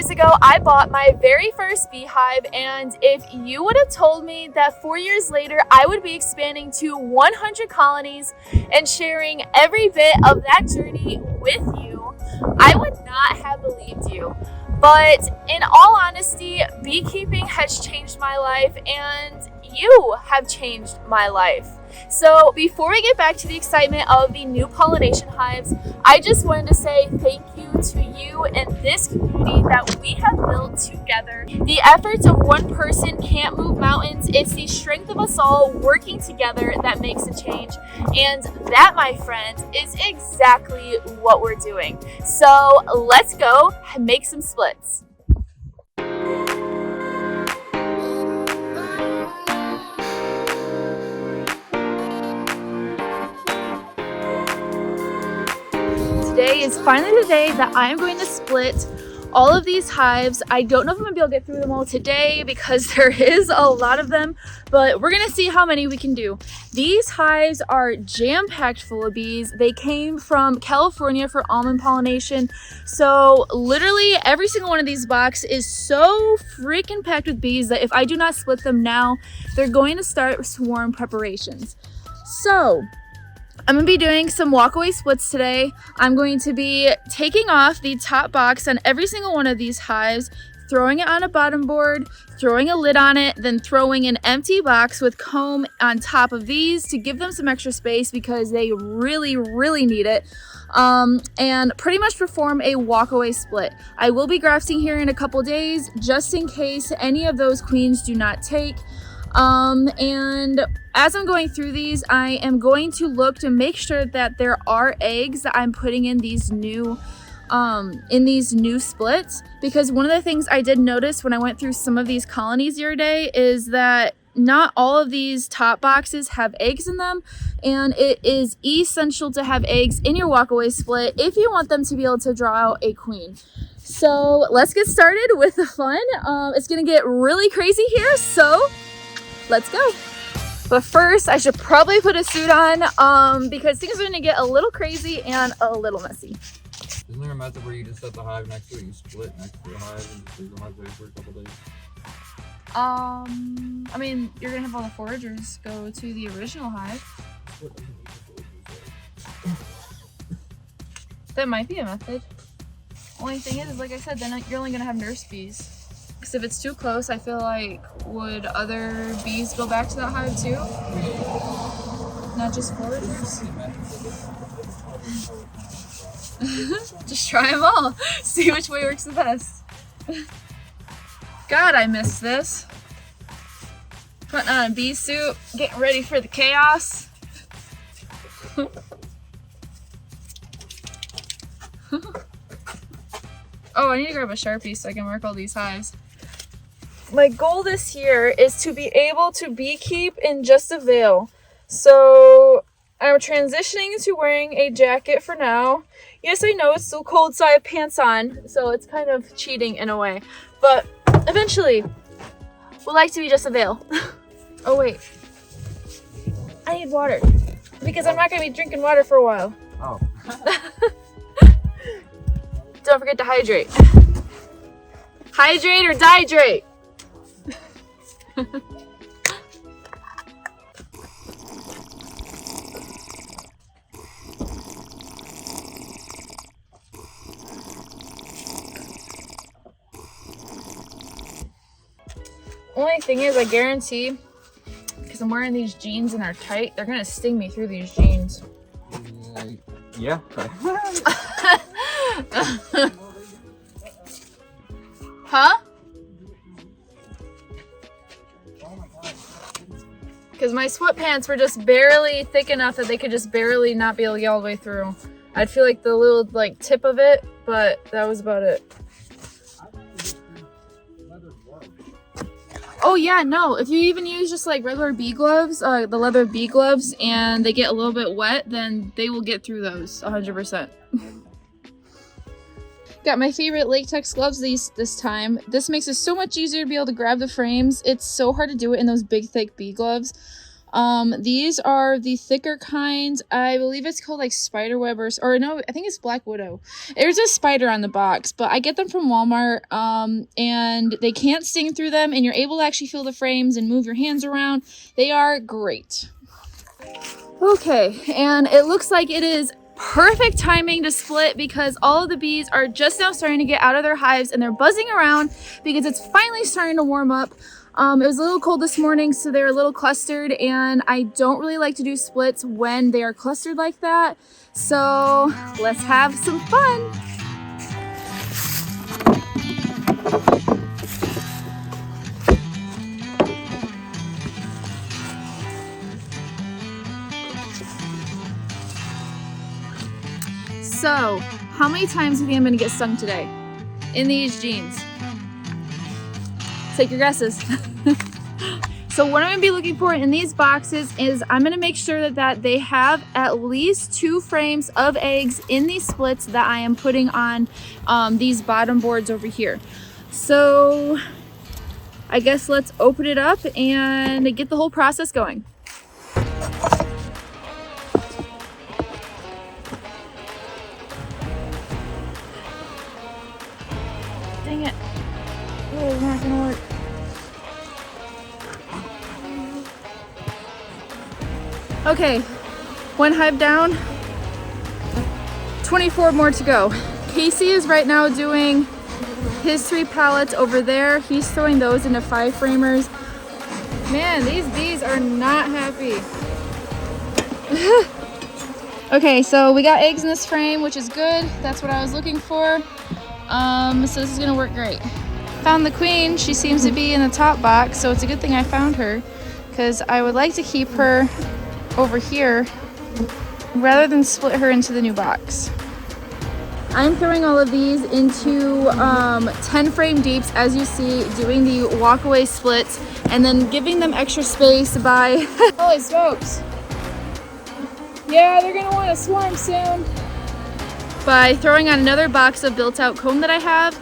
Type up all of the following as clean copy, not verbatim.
years ago, I bought my very first beehive, and if you would have told me that 4 years later I would be expanding to 100 colonies and sharing every bit of that journey with you, I would not have believed you. But in all honesty, beekeeping has changed my life, and you have changed my life. So before we get back to the excitement of the new pollination hives, I just wanted to say thank you to you and this community that we have built together. The efforts of one person can't move mountains. It's the strength of us all working together that makes a change. And that, my friends, is exactly what we're doing. So let's go and make some splits. Today is finally the day that I'm going to split all of these hives. I don't know if I'm gonna be able to get through them all today because there is a lot of them, but we're gonna see how many we can do. These hives are jam-packed full of bees. They came from California for almond pollination. So literally every single one of these boxes is so freaking packed with bees that if I do not split them now, they're going to start swarm preparations. So I'm going to be doing some walkaway splits today. I'm going to be taking off the top box on every single one of these hives, throwing it on a bottom board, throwing a lid on it, then throwing an empty box with comb on top of these to give them some extra space because they really, really need it. And pretty much perform a walkaway split. I will be grafting here in a couple days just in case any of those queens do not take. And as I'm going through these, I am going to look to make sure that there are eggs that I'm putting in these new splits, because one of the things I did notice when I went through some of these colonies the other day is that not all of these top boxes have eggs in them, and it is essential to have eggs in your walkaway split if you want them to be able to draw out a queen. So let's get started with the fun. It's gonna get really crazy here, so let's go. But first, I should probably put a suit on because things are gonna get a little crazy and a little messy. Isn't there a method where you just set the hive next to it, you split next to the hive and just leave the hive there for a couple days? I mean, you're gonna have all the foragers go to the original hive. That might be a method. Only thing is, like I said, then you're only gonna have nurse bees. Because if it's too close, I feel like, would other bees go back to that hive too? Not just foragers? Just try them all. See which way works the best. God, I missed this. Putting on a bee suit, getting ready for the chaos. Oh, I need to grab a Sharpie so I can mark all these hives. My goal this year is to be able to beekeep in just a veil. So I'm transitioning to wearing a jacket for now. Yes, I know it's still cold, so I have pants on, so it's kind of cheating in a way. But eventually, we'll like to be just a veil. Oh wait, I need water because I'm not going to be drinking water for a while. Oh. Don't forget to hydrate. Hydrate or dihydrate. Only thing is, I guarantee, because I'm wearing these jeans and they're tight, they're gonna sting me through these jeans. Yeah. Huh? Because my sweatpants were just barely thick enough that they could just barely not be able to get all the way through. I'd feel like the little tip of it, but that was about it. Oh yeah, no, if you even use just regular bee gloves, the leather bee gloves, and they get a little bit wet, then they will get through those 100%. Got my favorite latex gloves this time. This makes it so much easier to be able to grab the frames. It's so hard to do it in those big thick bee gloves. These are the thicker kinds. I believe it's called like spider web or no, I think it's black widow. There's a spider on the box, but I get them from Walmart, and they can't sting through them, and you're able to actually feel the frames and move your hands around. They are great. Okay, and it looks like it is perfect timing to split because all of the bees are just now starting to get out of their hives and they're buzzing around because it's finally starting to warm up. It was a little cold this morning, so they're a little clustered, and I don't really like to do splits when they are clustered like that. So let's have some fun. So, how many times do you think I'm gonna get stung today in these jeans? Take your guesses. So what I'm gonna be looking for in these boxes is I'm gonna make sure that they have at least 2 frames of eggs in these splits that I am putting on these bottom boards over here. So I guess let's open it up and get the whole process going. Dang it. Oh, it's not gonna work. Okay, 1 hive down, 24 more to go. Casey is right now doing his 3 pallets over there. He's throwing those into 5 framers. Man, these bees are not happy. Okay, so we got eggs in this frame, which is good. That's what I was looking for. So this is gonna work great. Found the queen. She seems to be in the top box, so it's a good thing I found her because I would like to keep her over here rather than split her into the new box. I'm throwing all of these into 10 frame deeps, as you see, doing the walkaway splits and then giving them extra space by holy smokes. Yeah, they're gonna want to swarm soon. By throwing on another box of built out comb that I have.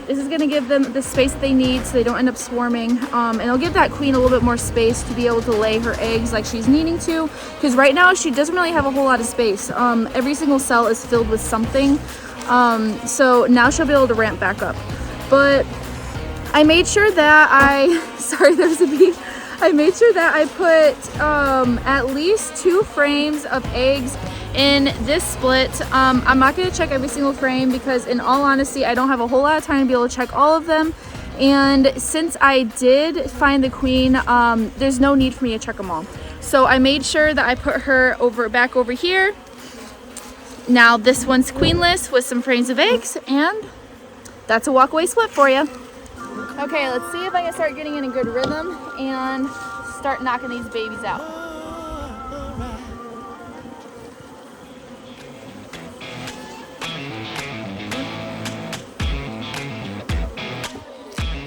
This is gonna give them the space that they need so they don't end up swarming, and it'll give that queen a little bit more space to be able to lay her eggs like she's needing to, because right now she doesn't really have a whole lot of space. Every single cell is filled with something, so now she'll be able to ramp back up. But I made sure that sorry, there's a bee. I made sure that I put at least 2 frames of eggs in this split. I'm not going to check every single frame because in all honesty I don't have a whole lot of time to be able to check all of them, and since I did find the queen, there's no need for me to check them all. So I made sure that I put her back over here. Now this one's queenless with some frames of eggs, and that's a walkaway split for you. Okay, let's see if I can start getting in a good rhythm and start knocking these babies out.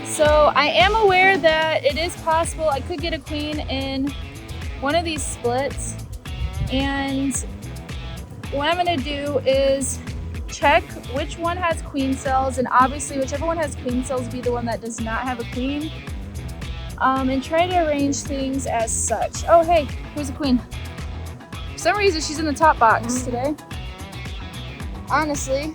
So I am aware that it is possible I could get a queen in one of these splits, and what I'm going to do is check which one has queen cells, and obviously whichever one has queen cells be the one that does not have a queen, and try to arrange things as such. Oh hey, here's a queen. For some reason she's in the top box today. Honestly,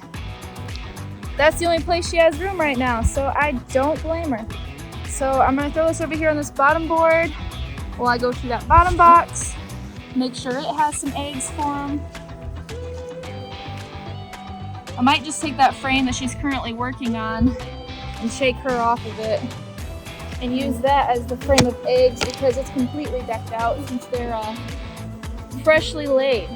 that's the only place she has room right now, so I don't blame her. So I'm gonna throw this over here on this bottom board while I go through that bottom box, make sure it has some eggs for them. I might just take that frame that she's currently working on and shake her off of it and use that as the frame of eggs because it's completely decked out since they're freshly laid.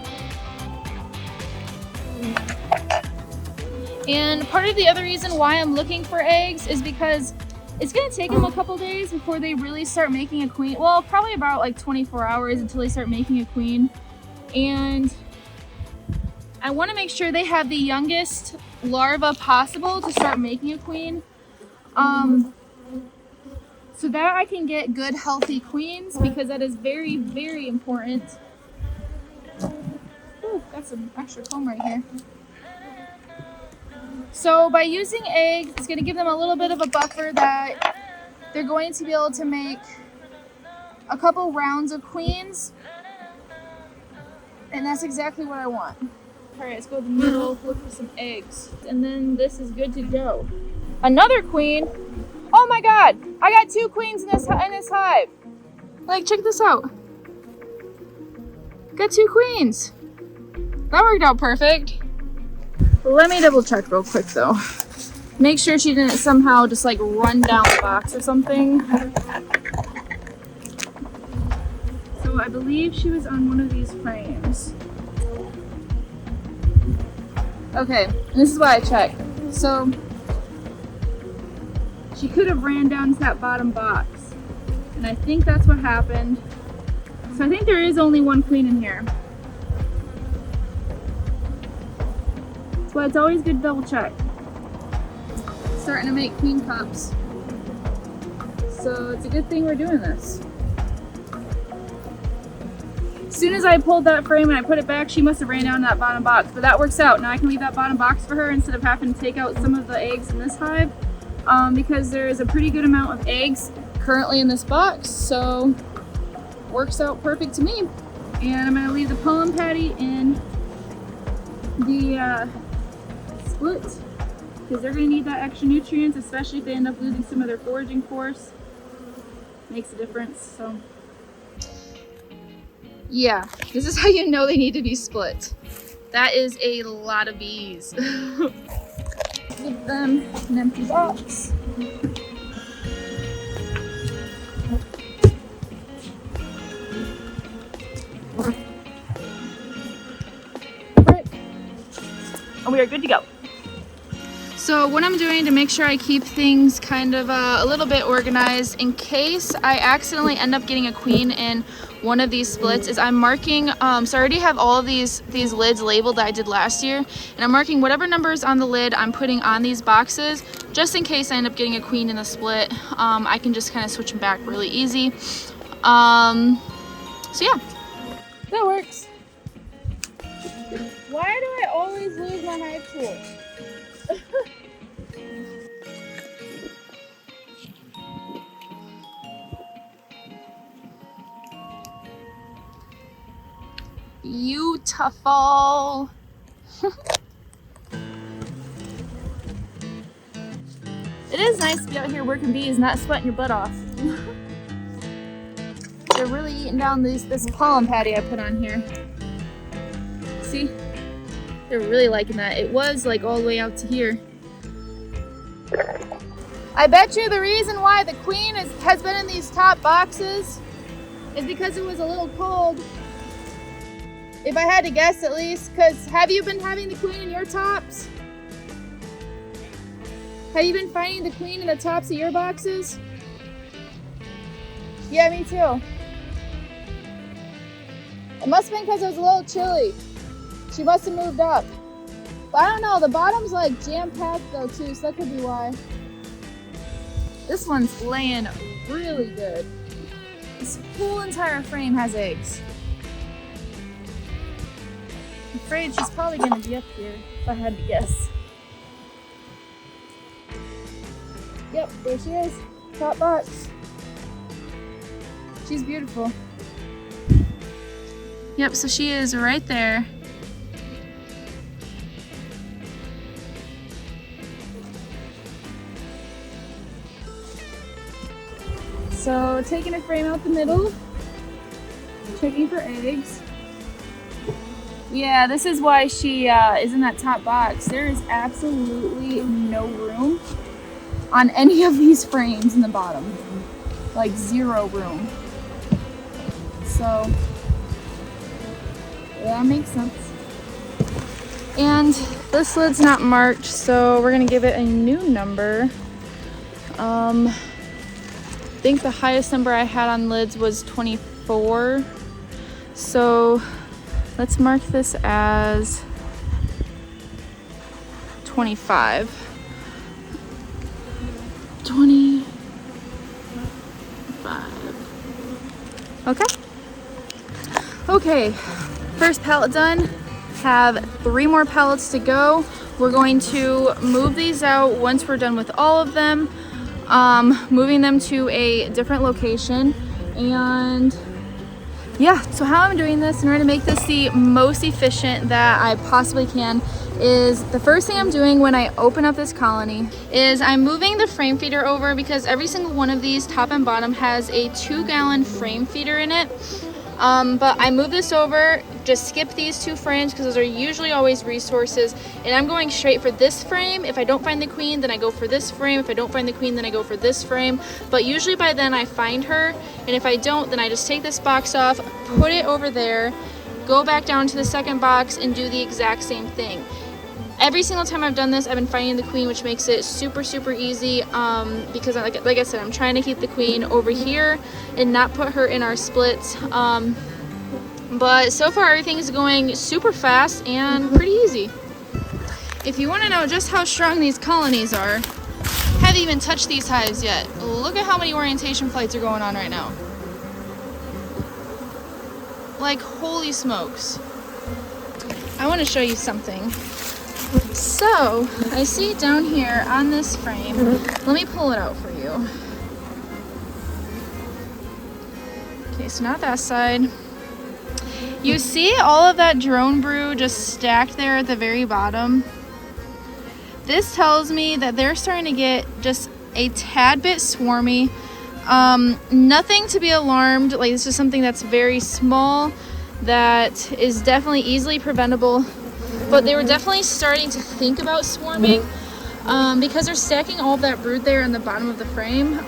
And part of the other reason why I'm looking for eggs is because it's gonna take them a couple days before they really start making a queen. Well, probably about like 24 hours until they start making a queen. And I wanna make sure they have the youngest larva possible to start making a queen. So that I can get good healthy queens, because that is very, very important. Ooh, got some extra comb right here. So by using eggs, it's going to give them a little bit of a buffer that they're going to be able to make a couple rounds of queens, and that's exactly what I want. All right, let's go to the middle, look for some eggs, and then this is good to go. Another queen. Oh my God, I got 2 queens in this hive. Like, check this out. Got 2 queens. That worked out perfect. Let me double check real quick though. Make sure she didn't somehow just like run down the box or something. So I believe she was on one of these frames. Okay, and this is why I checked. So she could have ran down to that bottom box. And I think that's what happened. So I think there is only 1 queen in here. That's why it's always good to double check. Starting to make queen cups. So it's a good thing we're doing this. As soon as I pulled that frame and I put it back, she must have ran down that bottom box, but that works out. Now I can leave that bottom box for her instead of having to take out some of the eggs in this hive, because there is a pretty good amount of eggs currently in this box, so works out perfect to me. And I'm gonna leave the pollen patty in the split, because they're gonna need that extra nutrients, especially if they end up losing some of their foraging force. Makes a difference, so. Yeah, this is how you know they need to be split. That is a lot of bees. Give them an empty box. Right. And we are good to go. So what I'm doing to make sure I keep things kind of a little bit organized in case I accidentally end up getting a queen in one of these splits is I'm marking, so I already have all of these lids labeled that I did last year, and I'm marking whatever numbers on the lid I'm putting on these boxes just in case I end up getting a queen in the split. I can just kind of switch them back really easy. So yeah, that works. Why do I always lose my hive tool? Beautiful. It is nice to be out here working bees, not sweating your butt off. They're really eating down this pollen patty I put on here. See? They're really liking that. It was like all the way out to here. I bet you the reason why the queen has been in these top boxes is because it was a little cold. If I had to guess at least, because have you been having the queen in your tops? Have you been finding the queen in the tops of your boxes? Yeah, me too. It must have been because it was a little chilly. She must have moved up. But I don't know, the bottom's like jam-packed though too, so that could be why. This one's laying really good. This whole entire frame has eggs. I'm afraid she's probably gonna be up here if I had to guess. Yep, there she is. Top box. She's beautiful. Yep, so she is right there. So taking a frame out the middle, checking for eggs. Yeah, this is why she is in that top box. There is absolutely no room on any of these frames in the bottom. Like zero room. So, yeah, that makes sense. And this lid's not marked, so we're gonna give it a new number. I think the highest number I had on lids was 24. So let's mark this as 25. 25. Okay. Okay, first pallet done. Have 3 more pallets to go. We're going to move these out once we're done with all of them. Moving them to a different location, And yeah, so how I'm doing this in order to make this the most efficient that I possibly can is the first thing I'm doing when I open up this colony is I'm moving the frame feeder over, because every single one of these, top and bottom, has a 2-gallon frame feeder in it. But I move this over, just skip these 2 frames because those are usually always resources, and I'm going straight for this frame. If I don't find the queen, then I go for this frame. If I don't find the queen, then I go for this frame. But usually by then I find her, and if I don't, then I just take this box off, put it over there, go back down to the second box and do the exact same thing. Every single time I've done this, I've been finding the queen, which makes it super easy, because like I said, I'm trying to keep the queen over here and not put her in our splits. But so far everything is going super fast and pretty easy. If you want to know just how strong these colonies are, haven't even touched these hives yet. Look at how many orientation flights are going on right now. Like, holy smokes. I want to show you something. So, I see down here on this frame, let me pull it out for you. Okay, so not that side. You see all of that drone brew just stacked there at the very bottom? This tells me that they're starting to get just a tad bit swarmy. Nothing to be alarmed, like this is something that's very small that is definitely easily preventable. But they were definitely starting to think about swarming because they're stacking all of that brood there on the bottom of the frame.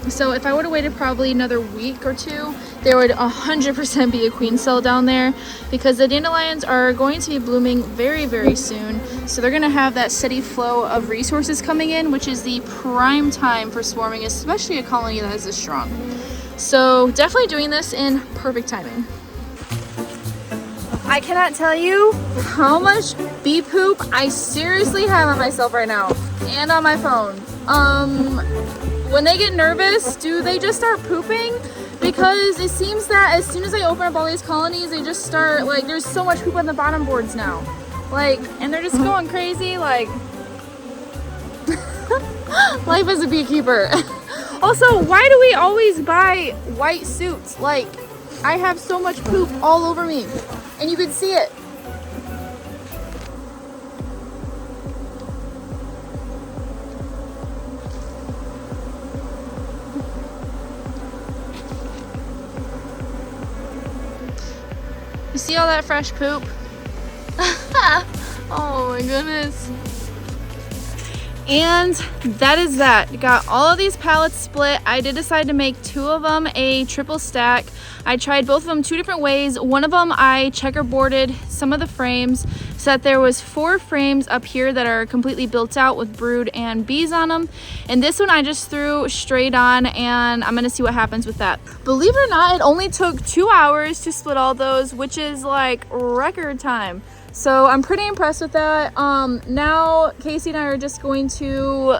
So if I would have waited probably another week or 2, there would 100% be a queen cell down there, because the dandelions are going to be blooming very soon. So they're going to have that steady flow of resources coming in, which is the prime time for swarming, especially a colony that is this strong. So definitely doing this in perfect timing. I cannot tell you how much bee poop I seriously have on myself right now and on my phone. When they get nervous, do they just start pooping? Because it seems that as soon as I open up all these colonies, they just start, like, there's so much poop on the bottom boards now. Like, and they're just going crazy, like, life as a beekeeper. Also, why do we always buy white suits? Like, I have so much poop all over me. And you can see it. You see all that fresh poop? Oh my goodness. And that is that. Got all of these pallets split. I did decide to make 2 of them a triple stack. I tried both of them 2 different ways. One of them I checkerboarded some of the frames so that there was 4 frames up here that are completely built out with brood and bees on them. And this one I just threw straight on, and I'm gonna see what happens with that. Believe it or not, it only took 2 hours to split all those, which is like record time. So I'm pretty impressed with that. Now Casey and I are just going to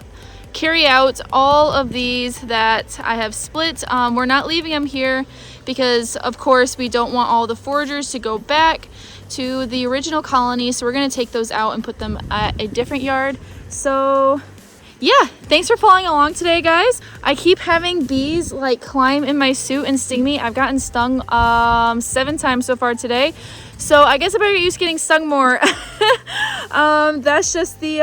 carry out all of these that I have split. We're not leaving them here because of course we don't want all the foragers to go back to the original colony. So we're gonna take those out and put them at a different yard. So yeah, thanks for following along today, guys. I keep having bees like climb in my suit and sting me. I've gotten stung 7 times so far today. So I guess I better get used to getting stung more. That's just the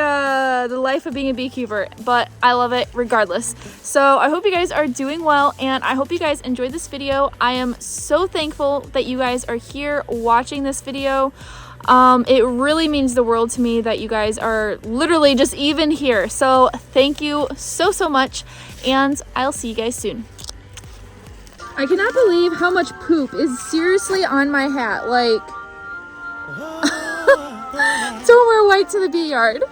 life of being a beekeeper, but I love it regardless. So I hope you guys are doing well, and I hope you guys enjoyed this video. I am so thankful that you guys are here watching this video. It really means the world to me that you guys are literally just even here. So thank you so much, and I'll see you guys soon. I cannot believe how much poop is seriously on my hat. Like, don't wear white to the bee yard.